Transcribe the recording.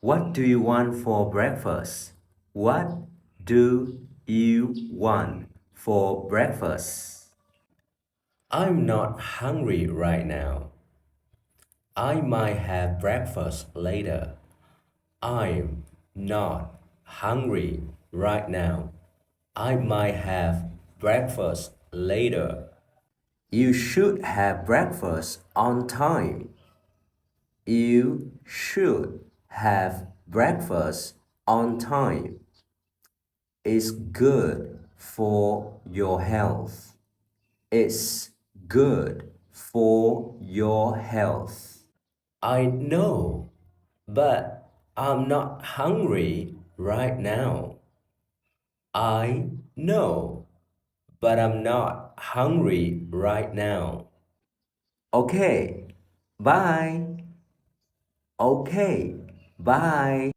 What do you want for breakfast? What do you want for breakfast? I'm not hungry right now. I might have breakfast later. I'm not hungry right now. I might have breakfast later. You should have breakfast on time. You should have breakfast on time. It's good for your health. It's good for your health. I know, but I'm not hungry right now. I know, but I'm not hungry right now. Okay, bye. Okay, bye.